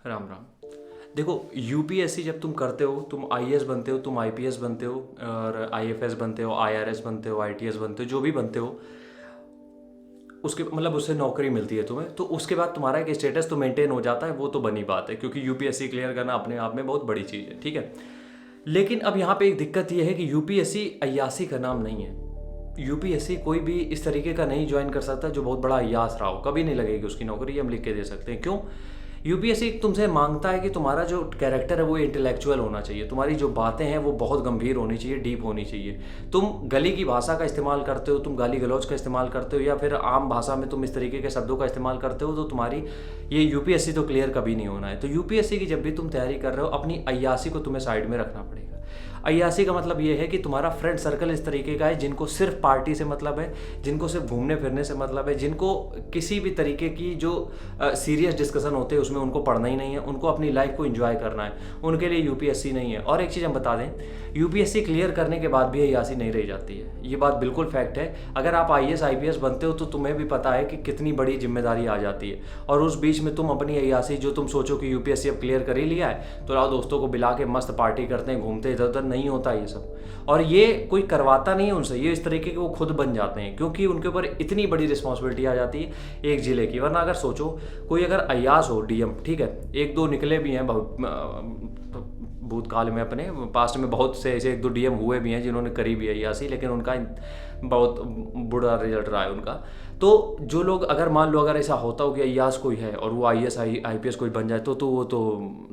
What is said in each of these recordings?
राम राम। देखो, यूपीएससी जब तुम करते हो, तुम आईएएस बनते हो, तुम आईपीएस बनते हो, और आईएफएस बनते हो, आईआरएस बनते हो, आईटीएस बनते हो, जो भी बनते हो, उसके मतलब उससे नौकरी मिलती है तुम्हें, तो उसके बाद तुम्हारा एक स्टेटस तो मेंटेन हो जाता है, वो तो बनी बात है, क्योंकि यूपीएससी क्लियर करना अपने आप में बहुत बड़ी चीज़ है, ठीक है। लेकिन अब यहाँ पे एक दिक्कत ये है कि यूपीएससी अय्यासी का नाम नहीं है। यूपीएससी कोई भी इस तरीके का नहीं ज्वाइन कर सकता जो बहुत बड़ा अय्यास रहा हो, कभी नहीं लगेगी उसकी नौकरी, ये हम लिख के दे सकते हैं। क्यों? यूपीएससी तुमसे मांगता है कि तुम्हारा जो कैरेक्टर है वो इंटेलेक्चुअल होना चाहिए, तुम्हारी जो बातें हैं वो बहुत गंभीर होनी चाहिए, डीप होनी चाहिए। तुम गली की भाषा का इस्तेमाल करते हो, तुम गाली गलौज का इस्तेमाल करते हो, या फिर आम भाषा में तुम इस तरीके के शब्दों का इस्तेमाल करते हो, तो तुम्हारी ये यूपीएससी तो क्लियर कभी नहीं होना है। तो यूपीएससी की जब भी तुम तैयारी कर रहे हो, अपनी अय्यासी को तुम्हें साइड में रखना पड़ेगा। अय्यासी का मतलब ये है कि तुम्हारा फ्रेंड सर्कल इस तरीके का है जिनको सिर्फ पार्टी से मतलब है, जिनको सिर्फ घूमने फिरने से मतलब है, जिनको किसी भी तरीके की जो सीरियस डिस्कशन होते हैं उसमें उनको पढ़ना ही नहीं है, उनको अपनी लाइफ को एंजॉय करना है, उनके लिए यूपीएससी नहीं है। और एक चीज़ हम बता दें, यूपीएससी क्लियर करने के बाद भी अय्यासी नहीं रह जाती है, ये बात बिल्कुल फैक्ट है। अगर आप आईएएस आईपीएस बनते हो तो तुम्हें भी पता है कि कितनी बड़ी जिम्मेदारी आ जाती है, और उस बीच में तुम अपनी अय्यासी, जो तुम सोचो कि यूपीएससी अब क्लियर कर ही लिया है तो लाओ दोस्तों को बुला के मस्त पार्टी करते हैं, घूमते इधर उधर, नहीं होता ये सब। और ये कोई करवाता नहीं है उनसे, ये इस तरीके के वो खुद बन जाते हैं, क्योंकि उनके ऊपर इतनी बड़ी रिस्पॉन्सिबिलिटी आ जाती है एक जिले की। वरना अगर सोचो, कोई अगर अय्यास हो डीएम, ठीक है, एक दो निकले भी हैं भूतकाल में, अपने पास्ट में बहुत से ऐसे एक दो डीएम हुए भी हैं जिन्होंने करी भी है अय्यासी, लेकिन उनका बहुत बुरा रिजल्ट रहा है उनका। तो जो लोग, अगर मान लो अगर ऐसा होता हो कि अय्यास कोई है और वो आईएएस आईपीएस कोई बन जाए, तो वो तो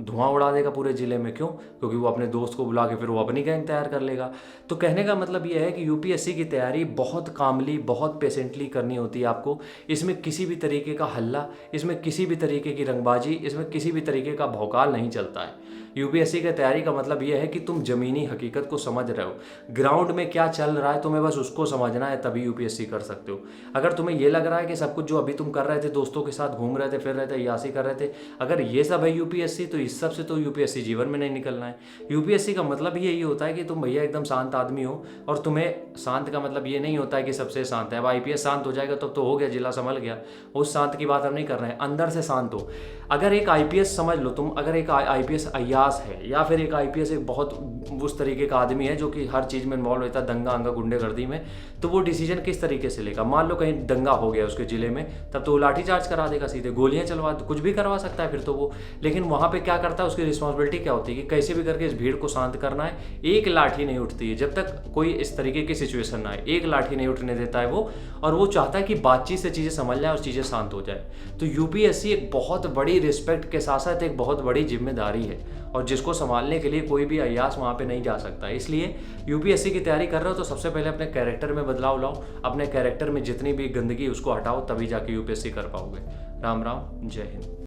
धुआं उड़ा देगा पूरे ज़िले में। क्यों? क्योंकि वो अपने दोस्त को बुला के फिर वो अपनी गैंग तैयार कर लेगा। तो कहने का मतलब ये है कि यूपीएससी की तैयारी बहुत कामली, बहुत पेशेंटली करनी होती है आपको। इसमें किसी भी तरीके का हल्ला, इसमें किसी भी तरीके की रंगबाजी, इसमें किसी भी तरीके का भौकाल नहीं चलता है। यूपीएससी की तैयारी का मतलब यह है कि तुम ज़मीनी हकीकत को समझ रहे हो, ग्राउंड में क्या चल रहा है तुम्हें बस उसको समझना है, तभी यूपीएससी कर सकते हो। अगर तुम्हें ये लग रहा है कि सब कुछ जो अभी तुम कर रहे थे, दोस्तों के साथ घूम रहे थे, फिर रहे थे, अय्यासी कर रहे थे, अगर ये सब है यूपीएससी, तो इस सब से तो यूपीएससी जीवन में नहीं निकलना है। यूपीएससी का मतलब ही यही होता है कि तुम भैया एकदम शांत आदमी हो, और तुम्हें शांत का मतलब ये नहीं होता है कि सबसे शांत है। अब आईपीएस शांत हो जाएगा तब तो हो गया, जिला संभल गया, उस शांत की बात हम नहीं कर रहे हैं, अंदर से शांत हो। अगर एक आईपीएस समझ लो तुम, अगर एक आईपीएस अय्यास है, या फिर एक आईपीएस एक बहुत उस तरीके का आदमी है जो कि हर चीज़ में इन्वॉल्व रहता है, दंगा अंगा गुंडेगर्दी में, तो वो डिसीजन किस तरीके से लेगा? मान लो कहीं दंगा हो गया उसके ज़िले में, तब तो वो लाठीचार्ज करा देगा, सीधे गोलियां चलवा, कुछ भी करवा सकता है फिर तो वो। लेकिन वहाँ पे क्या करता है, उसकी रिस्पॉन्सिबिलिटी क्या होती है कि कैसे भी करके इस भीड़ को शांत करना है। एक लाठी नहीं उठती है जब तक कोई इस तरीके की सिचुएशन ना आए, एक लाठी नहीं उठने देता है वो, और वो चाहता है कि बातचीत से चीज़ें समझ जाए और चीज़ें शांत हो जाए। तो यूपीएससी एक बहुत बड़ी रिस्पेक्ट के साथ साथ एक बहुत बड़ी जिम्मेदारी है, और जिसको संभालने के लिए कोई भी अय्यास वहाँ पे नहीं जा सकता। इसलिए यूपीएससी की तैयारी कर रहे हो तो सबसे पहले अपने कैरेक्टर में बदलाव लाओ, अपने कैरेक्टर में जितनी भी गंदगी उसको हटाओ, तभी जाके यूपीएससी कर पाओगे। राम राम, जय हिंद।